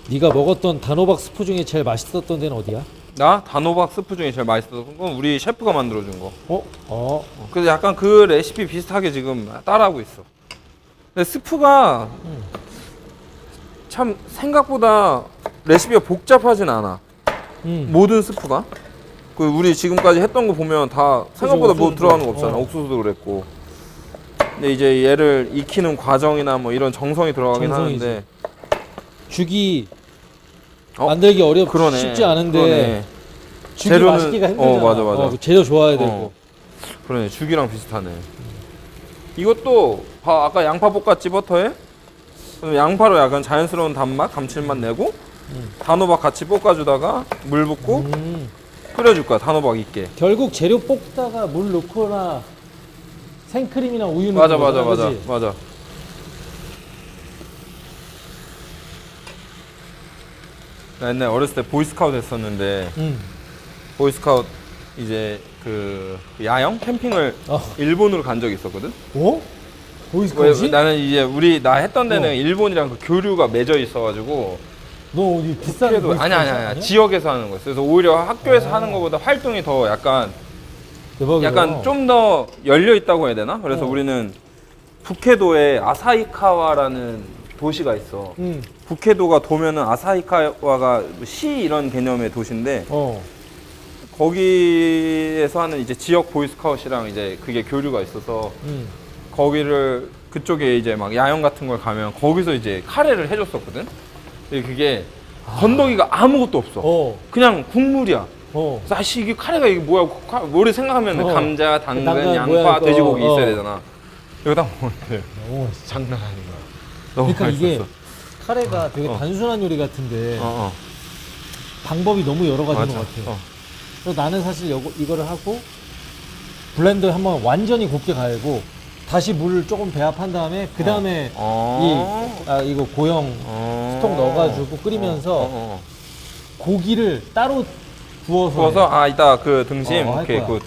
네가 먹었던 단호박 스프 중에 제일 맛있었던 데는 어디야? 나 단호박 스프 중에 제일 맛있었던 건 우리 셰프가 만들어준 거. 그래서 그래서 약간 그 레시피 비슷하게 지금 따라하고 있어. 근데 스프가 참 생각보다 레시피가 복잡하진 않아. 모든 스프가. 그 우리 지금까지 했던 거 보면 다 생각보다 뭐 들어가는 거 없잖아. 옥수수도 그랬고. 근데 이제 얘를 익히는 과정이나 뭐 이런 정성이 들어가긴 정성이지. 하는데 죽이 만들기 그러네. 쉽지 않은데 그러네. 죽이 재료는- 맛있기가 힘들잖아. 맞아. 재료 좋아야 되고. 그러네. 죽이랑 비슷하네. 이것도 아까 양파 볶았지 버터에? 그럼 양파로 약간 자연스러운 단맛, 감칠맛 내고 단호박 같이 볶아주다가 물 붓고 끓여줄 거야. 단호박 있게. 결국 재료 볶다가 물 넣거나 생크림이나 우유 넣는 맞아. 나 옛날 어렸을 때 보이스카우트 했었는데 보이스카우트 이제 그 야영 캠핑을 일본으로 간 적이 있었거든. 보이스카우트? 나는 이제 나 했던 데는 일본이랑 그 교류가 맺어 있어가지고. 너 어디 비싼 그래도 아니야. 지역에서 하는 거였어. 그래서 오히려 학교에서 하는 것보다 활동이 더 대박이다. 약간 좀 더 열려 있다고 해야 되나? 그래서 우리는 북해도에 아사히카와라는 도시가 있어. 북해도가 도면은 아사히카와가 시 이런 개념의 도시인데 거기에서 하는 이제 지역 보이스카웃이랑 이제 그게 교류가 있어서 거기를 그쪽에 이제 막 야영 같은 걸 가면 거기서 이제 카레를 해줬었거든. 근데 그게 건더기가 아무것도 없어. 그냥 국물이야. 그래서 아씨 이게 카레가 이게 뭐야? 뭐를 생각하면 감자, 당근, 양파, 돼지고기 있어야 되잖아. 이거 딱 먹는데 장난 아닌 거야. 너무 그러니까 맛있었어. 이게 카레가 되게 단순한 요리 같은데 방법이 너무 여러 가지인 것 같아요. 그래서 나는 사실 이거를 하고 블렌더에 한번 완전히 곱게 갈고 다시 물을 조금 배합한 다음에 그 다음에 이거 고형 스톡 넣어가지고 끓이면서 고기를 따로 구워서 이따 그 등심 할 오케이 거야. 굿.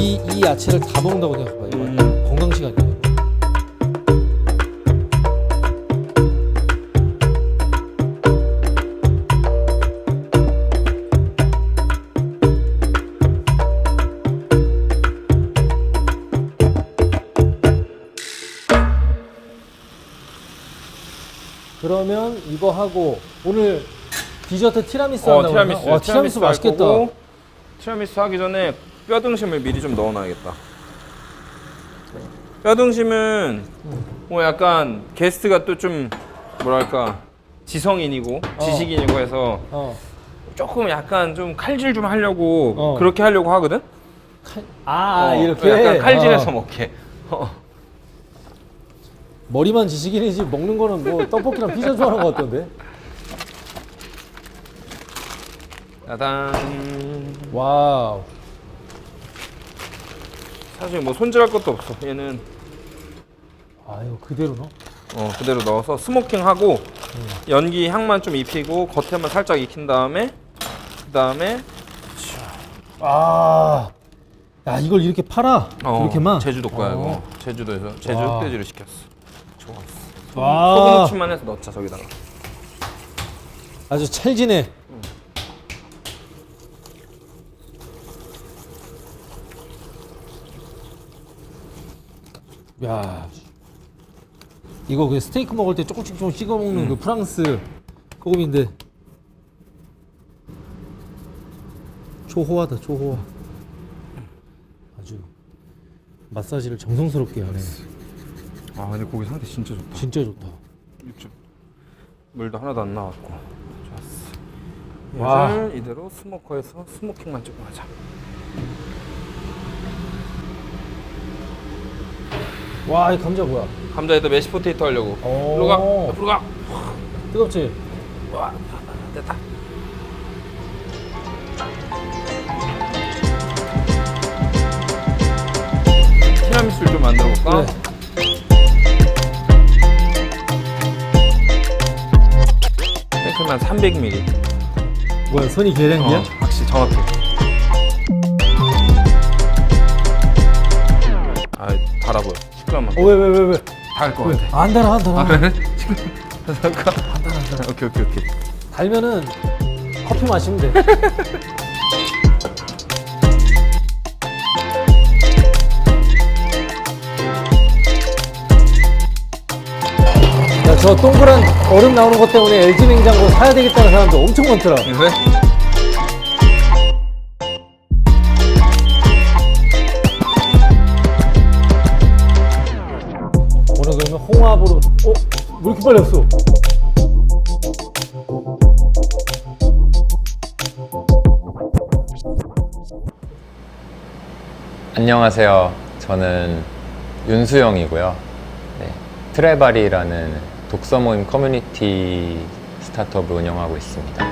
이 야채를 다 먹는다고 생각해봐. 이거 건강 시간이야. 그러면 이거 하고 오늘 디저트 티라미수 한다고 티라미수. 와, 티라미수 맛있겠다. 할 거고, 티라미수 하기 전에 뼈 등심을 미리 좀 넣어놔야겠다. 뼈 등심은 뭐 약간 게스트가 또 좀 뭐랄까 지성인이고 지식인이고 해서 조금 약간 좀 칼질 좀 하려고 그렇게 하려고 하거든. 이렇게 약간 칼질해서 먹게. 머리만 지식인이지 먹는 거는 뭐 떡볶이랑 피자 좋아하는 것 같던데. 짜잔. 와우. 사실 뭐 손질할 것도 없어. 얘는 이거 그대로 넣어? 그대로 넣어서 스모킹하고 연기 향만 좀 입히고 겉에만 살짝 익힌 다음에 그다음에 야 이걸 이렇게 팔아? 이렇게만? 제주도 거야 이거. 제주도에서 제주 흑돼지를 시켰어. 좋았어. 와. 소금 후추만 해서 넣자 저기다가. 아주 찰지네. 야, 이거 그 스테이크 먹을 때 조금씩 찍어 먹는 그 프랑스 소금인데 초호화다 초호화. 아주 마사지를 정성스럽게 하네. 근데 고기 상태 진짜 좋다. 진짜 좋다. 육즙 물도 하나도 안 나왔고 좋았어. 와. 얘를 이대로 스모커에서 스모킹만 조금 하자. 와, 이 감자 뭐야? 감자에다 메시 포테이토 하려고. 앞으로 가. 앞으로 가. 뜨겁지? 와, 됐다. 티라미수를 좀 만들어 볼까? 그래. 시끄러우면 300ml. 뭐야, 손이 계량기야? 확실히 정확해. 아, 달아 보여. 시끄러우면. 왜? 달 것 같아. 안 달아, 안 달아. 그래? 잠깐. 안 달아. 오케이. 달면은 커피 마시면 돼. 야, 저 동그란 얼음 나오는 것 때문에 LG 냉장고 사야 되겠다는 사람도 엄청 많더라. 그래? 오늘 그러면 홍합으로, 왜 이렇게 빨리 왔어? 안녕하세요. 저는 윤수영이고요. 네, 트레바리라는 독서 모임 커뮤니티 스타트업을 운영하고 있습니다.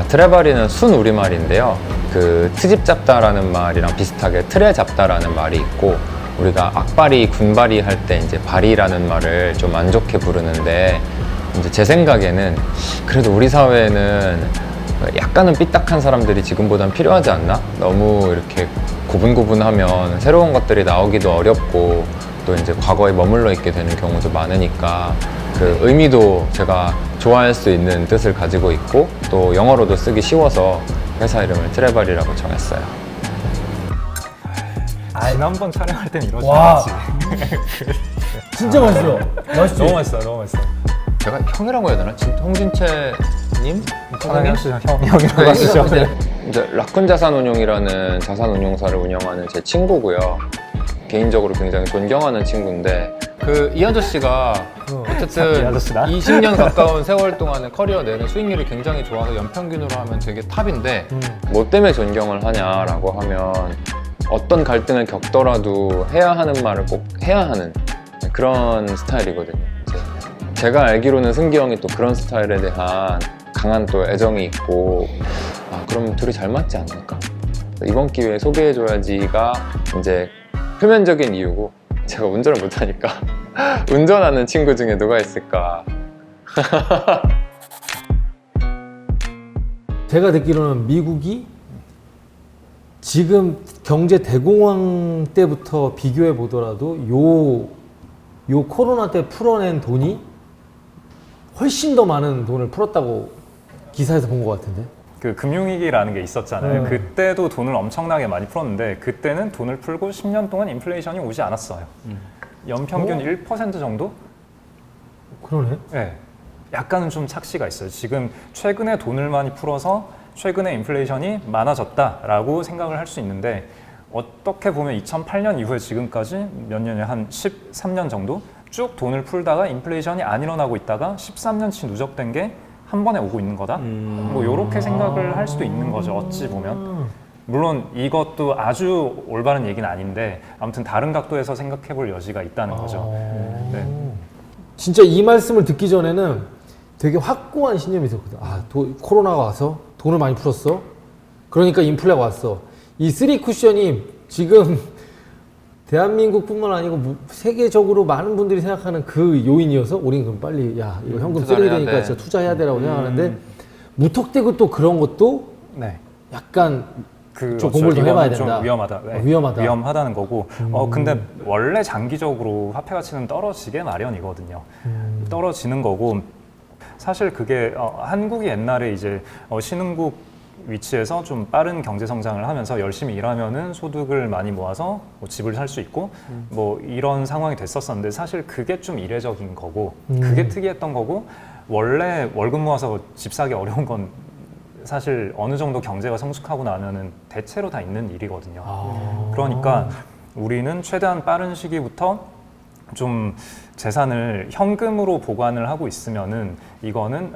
트레바리는 순 우리말인데요. 그 트집 잡다라는 말이랑 비슷하게 틀에 잡다라는 말이 있고, 우리가 악바리, 군바리 할 때 이제 바리라는 말을 좀 안 좋게 부르는데, 이제 제 생각에는 그래도 우리 사회에는 약간은 삐딱한 사람들이 지금보단 필요하지 않나? 너무 이렇게 고분고분하면 새로운 것들이 나오기도 어렵고, 또 이제 과거에 머물러 있게 되는 경우도 많으니까 그 의미도 제가 좋아할 수 있는 뜻을 가지고 있고, 또 영어로도 쓰기 쉬워서 회사 이름을 트레바리라고 정했어요. 지난번 촬영할 땐 이러지 와. 않았지. 진짜 맛있어. 맛있지? 너무 맛있어, 너무 맛있어. 제가 형이라고 해야 되나? 홍진채님? 편하게 하시죠. 형이라고 하시죠. 이제 라쿤 자산운용이라는 자산운용사를 운영하는 제 친구고요. 개인적으로 굉장히 존경하는 친구인데, 그 이 아저씨가 어쨌든 이 아저씨다? 20년 가까운 세월 동안의 커리어 내내 수익률이 굉장히 좋아서 연평균으로 하면 되게 탑인데, 뭐 때문에 존경을 하냐라고 하면 어떤 갈등을 겪더라도 해야 하는 말을 꼭 해야 하는 그런 스타일이거든요. 이제 제가 알기로는 승기 형이 또 그런 스타일에 대한 강한 또 애정이 있고, 그럼 둘이 잘 맞지 않을까? 이번 기회에 소개해줘야지가 이제 표면적인 이유고, 제가 운전을 못하니까 운전하는 친구 중에 누가 있을까? 제가 듣기로는 미국이 지금 경제 대공황 때부터 비교해 보더라도 요 코로나 때 풀어낸 돈이 훨씬 더 많은 돈을 풀었다고 기사에서 본 것 같은데. 그 금융위기라는 게 있었잖아요. 그때도 돈을 엄청나게 많이 풀었는데, 그때는 돈을 풀고 10년 동안 인플레이션이 오지 않았어요. 연평균 1% 정도? 그러네. 네. 약간은 좀 착시가 있어요. 지금 최근에 돈을 많이 풀어서 최근에 인플레이션이 많아졌다라고 생각을 할 수 있는데, 어떻게 보면 2008년 이후에 지금까지 몇 년이요? 한 13년 정도 쭉 돈을 풀다가 인플레이션이 안 일어나고 있다가 13년치 누적된 게 한 번에 오고 있는 거다? 뭐 이렇게 생각을 할 수도 있는 거죠, 어찌 보면. 물론 이것도 아주 올바른 얘기는 아닌데, 아무튼 다른 각도에서 생각해 볼 여지가 있다는 거죠. 네. 진짜 이 말씀을 듣기 전에는 되게 확고한 신념이 있었거든. 코로나가 와서 돈을 많이 풀었어. 그러니까 인플레가 왔어. 이 쓰리 쿠션이 지금 대한민국뿐만 아니고 세계적으로 많은 분들이 생각하는 그 요인이어서 우린 그럼 빨리 이거 현금 쓰레기 되니까 진짜 투자해야 되라고 생각하는데, 무턱대고 또 그런 것도 네. 약간 좀 공부를 더 해봐야 된다. 좀 위험하다. 네. 위험하다는 거고. 근데 원래 장기적으로 화폐 가치는 떨어지게 마련이거든요. 떨어지는 거고, 사실 그게 한국이 옛날에 이제 신흥국 위치에서 좀 빠른 경제 성장을 하면서 열심히 일하면은 소득을 많이 모아서 뭐 집을 살 수 있고 뭐 이런 상황이 됐었었는데, 사실 그게 좀 이례적인 거고, 그게 특이했던 거고, 원래 월급 모아서 집 사기 어려운 건 사실 어느 정도 경제가 성숙하고 나면은 대체로 다 있는 일이거든요. 그러니까 우리는 최대한 빠른 시기부터 좀 재산을 현금으로 보관을 하고 있으면은 이거는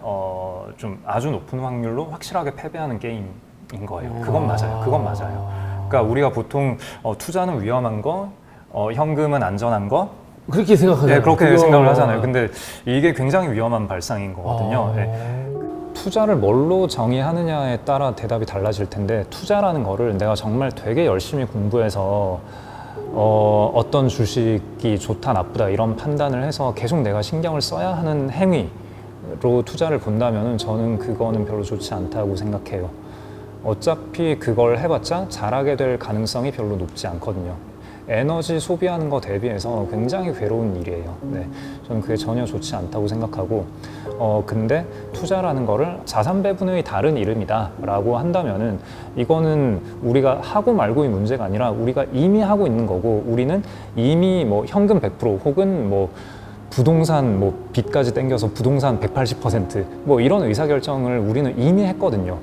좀 아주 높은 확률로 확실하게 패배하는 게임인 거예요. 그건 맞아요. 그건 맞아요. 그러니까 우리가 보통 투자는 위험한 거, 현금은 안전한 거, 그렇게 생각하잖아요. 네, 그렇게 생각을 하잖아요. 근데 이게 굉장히 위험한 발상인 거거든요. 네. 투자를 뭘로 정의하느냐에 따라 대답이 달라질 텐데, 투자라는 거를 내가 정말 되게 열심히 공부해서 어떤 주식이 좋다 나쁘다 이런 판단을 해서 계속 내가 신경을 써야 하는 행위로 투자를 본다면 저는 그거는 별로 좋지 않다고 생각해요. 어차피 그걸 해봤자 잘하게 될 가능성이 별로 높지 않거든요. 에너지 소비하는 거 대비해서 굉장히 괴로운 일이에요. 네, 저는 그게 전혀 좋지 않다고 생각하고, 근데 투자라는 거를 자산 배분의 다른 이름이다 라고 한다면은 이거는 우리가 하고 말고의 문제가 아니라 우리가 이미 하고 있는 거고, 우리는 이미 뭐 현금 100% 혹은 뭐 부동산 뭐 빚까지 땡겨서 부동산 180%뭐 이런 의사결정을 우리는 이미 했거든요.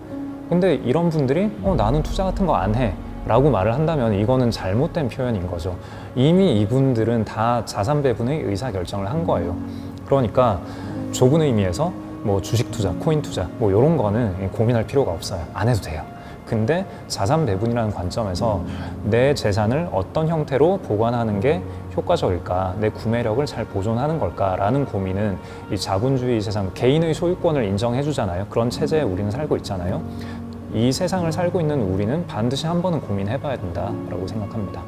근데 이런 분들이 나는 투자 같은 거 안 해 라고 말을 한다면 이거는 잘못된 표현인 거죠. 이미 이분들은 다 자산 배분의 의사결정을 한 거예요. 그러니까 좁은 의미에서 뭐 주식 투자, 코인 투자 뭐 이런 거는 고민할 필요가 없어요. 안 해도 돼요. 근데 자산 배분이라는 관점에서 내 재산을 어떤 형태로 보관하는 게 효과적일까, 내 구매력을 잘 보존하는 걸까라는 고민은 이 자본주의 세상, 개인의 소유권을 인정해 주잖아요. 그런 체제에 우리는 살고 있잖아요. 이 세상을 살고 있는 우리는 반드시 한 번은 고민해 봐야 된다라고 생각합니다.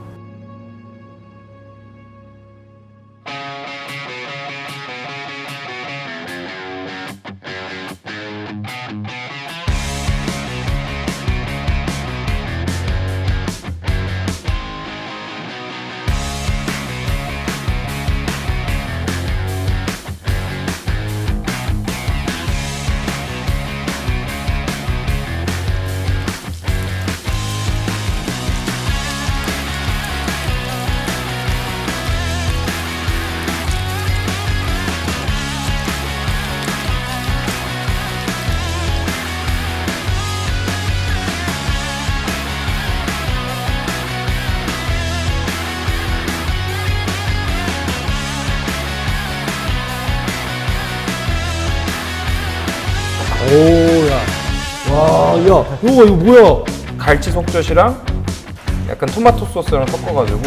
오야, 와, 야, 이거 뭐야? 갈치 속젓이랑 약간 토마토 소스랑 섞어가지고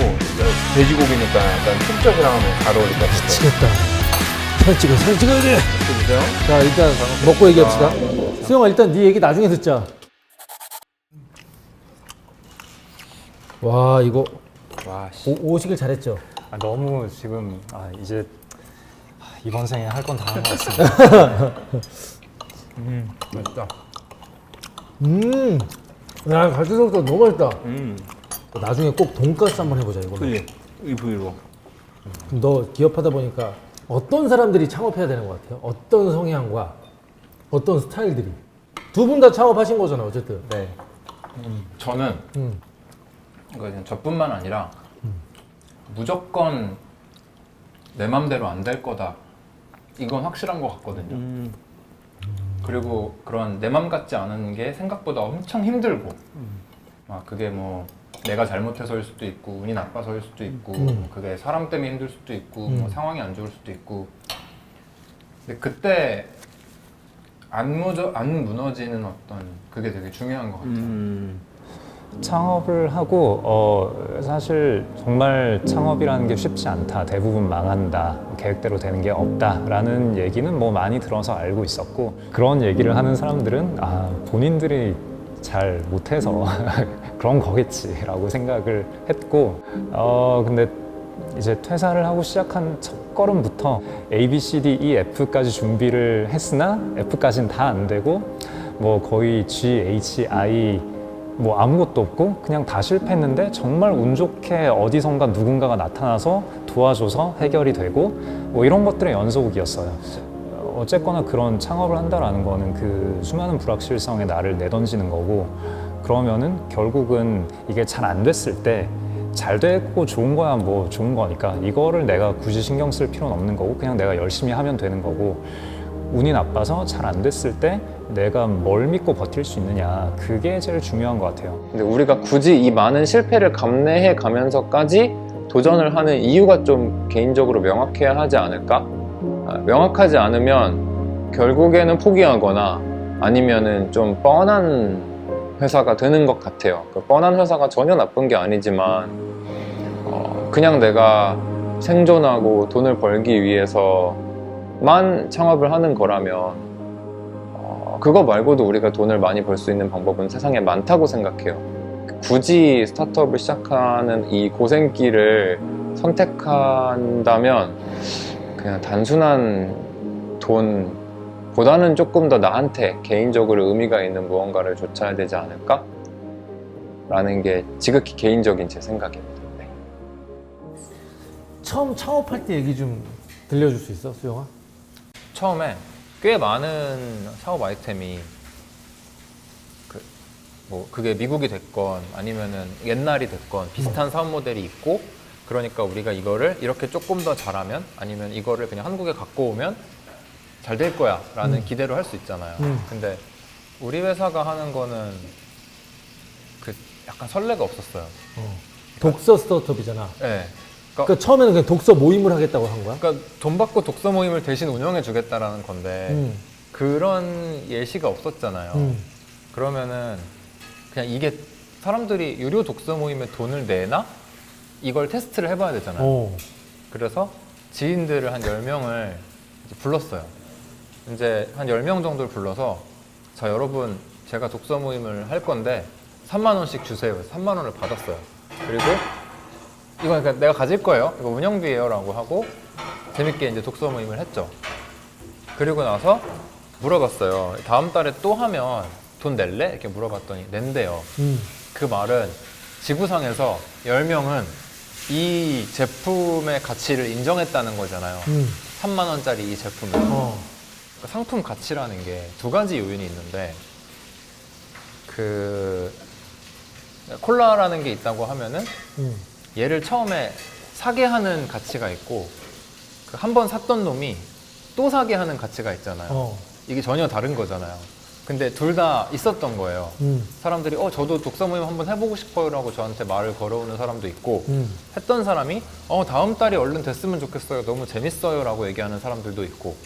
돼지고기니까 약간 속젓이랑 하면 잘 어울릴 것 같아요. 미치겠다. 사진 찍어야 돼. 드세요. 자, 일단 먹고 얘기합시다. 수영아, 일단 네 얘기 나중에 듣자. 와, 이거 와, 씨. 오시길 잘했죠? 너무 지금 이제 이번 생에 할 건 다 한 것 같습니다. 맛있다. 야, 갈치소스 너무 맛있다. 음. 나중에 꼭 돈가스 한번 해보자, 이거. 그지? 이 부위로. 너 기업하다 보니까 어떤 사람들이 창업해야 되는 것 같아요? 어떤 성향과 어떤 스타일들이? 두 분 다 창업하신 거잖아, 어쨌든. 네. 저는 그냥 저뿐만 아니라 무조건 내 맘대로 안 될 거다. 이건 확실한 것 같거든요. 그리고 그런 내 맘 같지 않은 게 생각보다 엄청 힘들고, 막 그게 뭐 내가 잘못해서일 수도 있고, 운이 나빠서일 수도 있고, 그게 사람 때문에 힘들 수도 있고, 뭐 상황이 안 좋을 수도 있고. 근데 그때 안 무너지는 어떤 그게 되게 중요한 것 같아요. 창업을 하고 사실 정말 창업이라는 게 쉽지 않다, 대부분 망한다, 계획대로 되는 게 없다라는 얘기는 뭐 많이 들어서 알고 있었고, 그런 얘기를 하는 사람들은 본인들이 잘 못해서 그런 거겠지라고 생각을 했고, 근데 이제 퇴사를 하고 시작한 첫 걸음부터 A, B, C, D, E, F까지 준비를 했으나 F까지는 다 안 되고 뭐 거의 G, H, I 뭐 아무것도 없고 그냥 다 실패했는데, 정말 운 좋게 어디선가 누군가가 나타나서 도와줘서 해결이 되고 뭐 이런 것들의 연속이었어요. 어쨌거나 그런 창업을 한다라는 거는 그 수많은 불확실성에 나를 내던지는 거고, 그러면은 결국은 이게 잘 안 됐을 때 잘 되고 좋은 거야 뭐 좋은 거니까 이거를 내가 굳이 신경 쓸 필요는 없는 거고, 그냥 내가 열심히 하면 되는 거고, 운이 나빠서 잘 안 됐을 때 내가 뭘 믿고 버틸 수 있느냐, 그게 제일 중요한 것 같아요. 근데 우리가 굳이 이 많은 실패를 감내해 가면서까지 도전을 하는 이유가 좀 개인적으로 명확해야 하지 않을까? 명확하지 않으면 결국에는 포기하거나 아니면은 좀 뻔한 회사가 되는 것 같아요. 그 뻔한 회사가 전혀 나쁜 게 아니지만 그냥 내가 생존하고 돈을 벌기 위해서만 창업을 하는 거라면 그거 말고도 우리가 돈을 많이 벌 수 있는 방법은 세상에 많다고 생각해요. 굳이 스타트업을 시작하는 이 고생길을 선택한다면 그냥 단순한 돈보다는 조금 더 나한테 개인적으로 의미가 있는 무언가를 좇아야 되지 않을까? 라는 게 지극히 개인적인 제 생각입니다. 네. 처음 창업할 때 얘기 좀 들려줄 수 있어, 수영아? 처음에 꽤 많은 사업 아이템이 그게 미국이 됐건 아니면은 옛날이 됐건 비슷한 사업 모델이 있고, 그러니까 우리가 이거를 이렇게 조금 더 잘하면, 아니면 이거를 그냥 한국에 갖고 오면 잘 될 거야 라는 기대로 할 수 있잖아요. 근데 우리 회사가 하는 거는 그 약간 설레가 없었어요. 독서 스타트업이잖아. 네. 그러니까 처음에는 그냥 독서 모임을 하겠다고 한 거야? 그러니까 돈 받고 독서 모임을 대신 운영해 주겠다라는 건데 그런 예시가 없었잖아요. 그러면은 그냥 이게 사람들이 유료 독서 모임에 돈을 내나? 이걸 테스트를 해봐야 되잖아요. 그래서 지인들을 한 10명을 불렀어요. 이제 한 10명 정도를 불러서, 자, 여러분, 제가 독서 모임을 할 건데 3만 원씩 주세요. 그래서 3만 원을 받았어요. 그리고 이거 그러니까 내가 가질 거예요. 이거 운영비예요. 라고 하고 재밌게 이제 독서 모임을 했죠. 그리고 나서 물어봤어요. 다음 달에 또 하면 돈 낼래? 이렇게 물어봤더니 낸대요. 그 말은 지구상에서 10명은 이 제품의 가치를 인정했다는 거잖아요. 3만 원짜리 이 제품을. 그러니까 상품 가치라는 게 두 가지 요인이 있는데, 그 콜라라는 게 있다고 하면은 얘를 처음에 사게 하는 가치가 있고, 그 한 번 샀던 놈이 또 사게 하는 가치가 있잖아요. 이게 전혀 다른 거잖아요. 근데 둘 다 있었던 거예요. 사람들이 저도 독서 모임 한번 해보고 싶어요 라고 저한테 말을 걸어오는 사람도 있고, 했던 사람이 다음 달이 얼른 됐으면 좋겠어요, 너무 재밌어요 라고 얘기하는 사람들도 있고,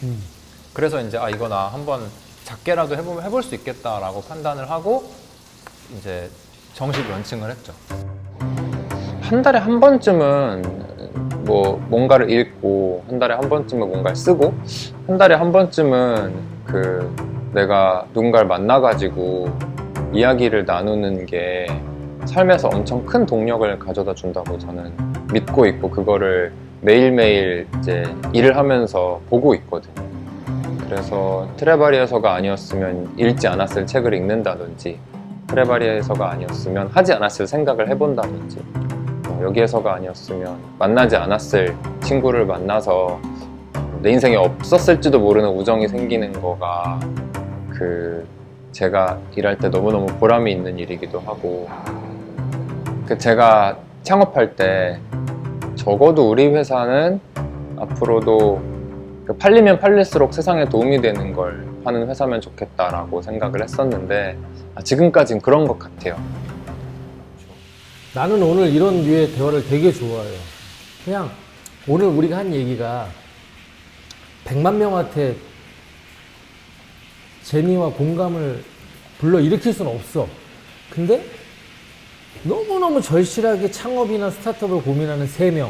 그래서 이제 이거 나 한번 작게라도 해볼 수 있겠다 라고 판단을 하고 이제 정식 런칭을 했죠. 한 달에 한 번쯤은 뭔가를 읽고, 한 달에 한 번쯤은 뭔가를 쓰고, 한 달에 한 번쯤은 내가 누군가를 만나가지고 이야기를 나누는 게 삶에서 엄청 큰 동력을 가져다 준다고 저는 믿고 있고, 그거를 매일매일 이제 일을 하면서 보고 있거든요. 그래서 트레바리에서가 아니었으면 읽지 않았을 책을 읽는다든지, 트레바리에서가 아니었으면 하지 않았을 생각을 해본다든지, 여기에서가 아니었으면 만나지 않았을 친구를 만나서 내 인생에 없었을지도 모르는 우정이 생기는 거가 제가 일할 때 너무너무 보람이 있는 일이기도 하고, 제가 창업할 때 적어도 우리 회사는 앞으로도 팔리면 팔릴수록 세상에 도움이 되는 걸 하는 회사면 좋겠다라고 생각을 했었는데, 지금까진 그런 것 같아요. 나는 오늘 이런 류의 대화를 되게 좋아해요. 그냥 오늘 우리가 한 얘기가 100만 명한테 재미와 공감을 불러일으킬 수는 없어. 근데 너무너무 절실하게 창업이나 스타트업을 고민하는 3명,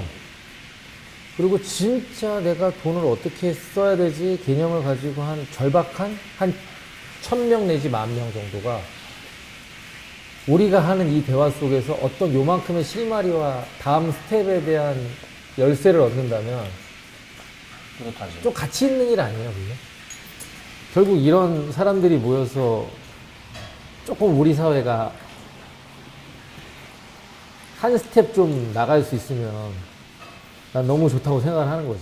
그리고 진짜 내가 돈을 어떻게 써야 되지 개념을 가지고 한 절박한 한 1000명 내지 10,000명 정도가 우리가 하는 이 대화 속에서 어떤 요만큼의 실마리와 다음 스텝에 대한 열쇠를 얻는다면 좀 가치 있는 일 아니에요, 그게? 결국 이런 사람들이 모여서 조금 우리 사회가 한 스텝 좀 나갈 수 있으면 난 너무 좋다고 생각을 하는 거지.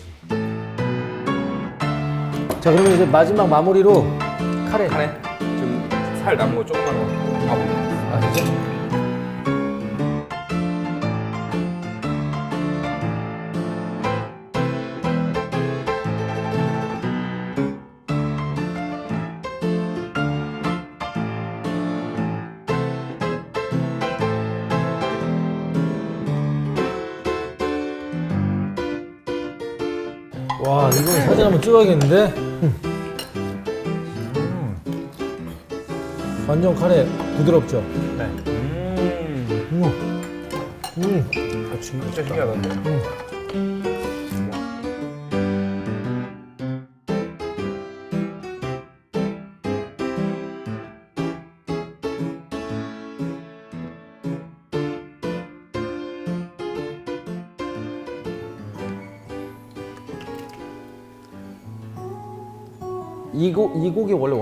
자, 그러면 이제 마지막 마무리로 카레. 좀 살 남은 거 조금만 넣고 가볼게요. 아, 진짜? 와, 이거 사진 한번 찍어야겠는데? 완전 카레 부드럽죠? 네. 진짜 신기하다. 이 곡이 원래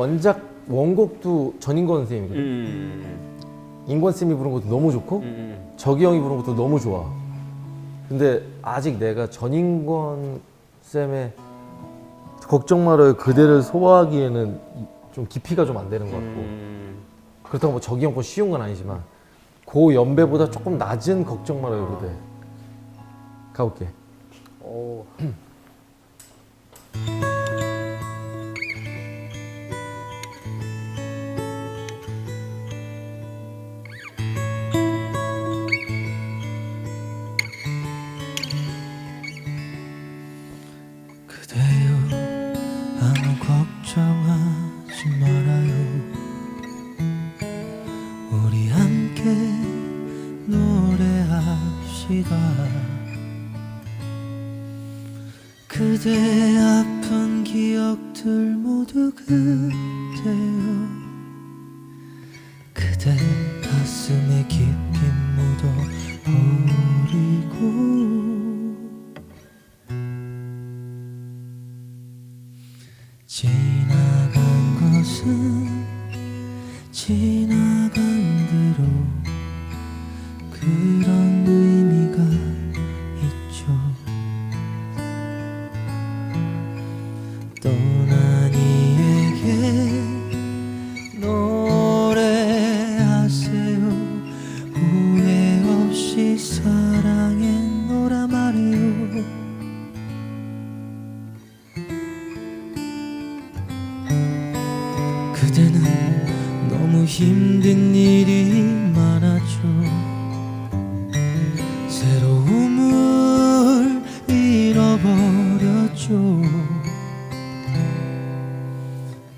원곡도 전인권 선생님이거든. 인권 쌤이 부른 것도 너무 좋고 적이 형이 부른 것도 너무 좋아. 근데 아직 내가 전인권 쌤의 걱정 말아요 그대를 소화하기에는 좀 깊이가 좀 안 되는 것 같고 그렇다고 뭐 적이 형 거 쉬운 건 아니지만 그 연배보다 조금 낮은 걱정 말아요 그대 가볼게. 그대여 아무 걱정하지 말아요 우리 함께 노래합시다 그대의 아픈 기억들 모두 그대여 그대 가슴에 깊이 묻어버리고 지나간 것은 지나간 대로 그런 의미가 있죠 떠난 이에게 노래하세요 후회 없이 사랑했노라 말해요 그대는 너무 힘든 일이 많았죠 새로움을 잃어버렸죠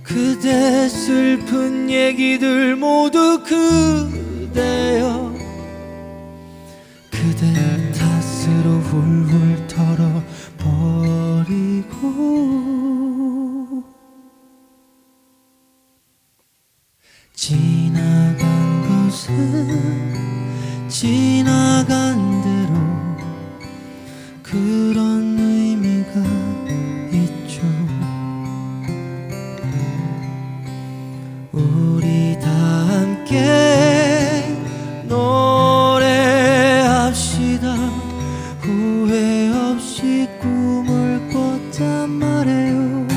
그대 슬픈 얘기들 모두 그대여 그대 탓으로 훌훌 털어버리고 지나간 것은 지나간 대로 그런 의미가 있죠 우리 다 함께 노래합시다 후회 없이 꿈을 꿨단 말이에요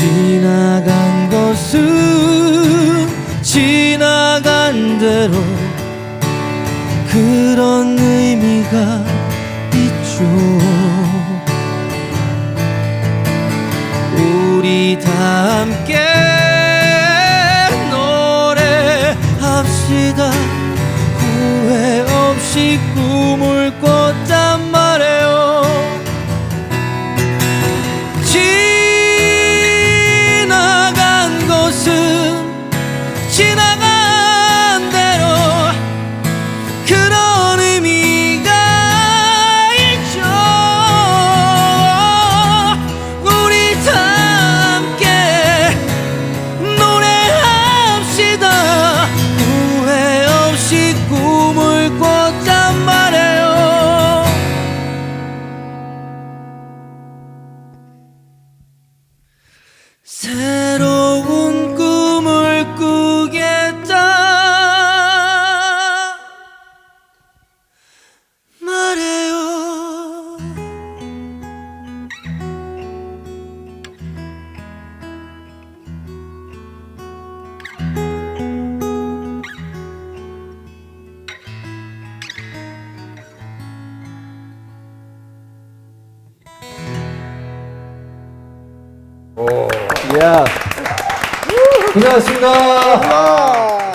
지나간 것은 지나간 대로 그런 의미가 있죠 우리 다 함께 노래합시다 후회 없이 꿈을 꿨단 말이에요 지나간 것은 지나간 대로 그런 의미가 있죠 우리 다 함께 노래합시다 후회 없이 꿈을 꿨단 말이에요 새로운 꿈을 꾸겠다 말해요 이야 고생하셨습니다.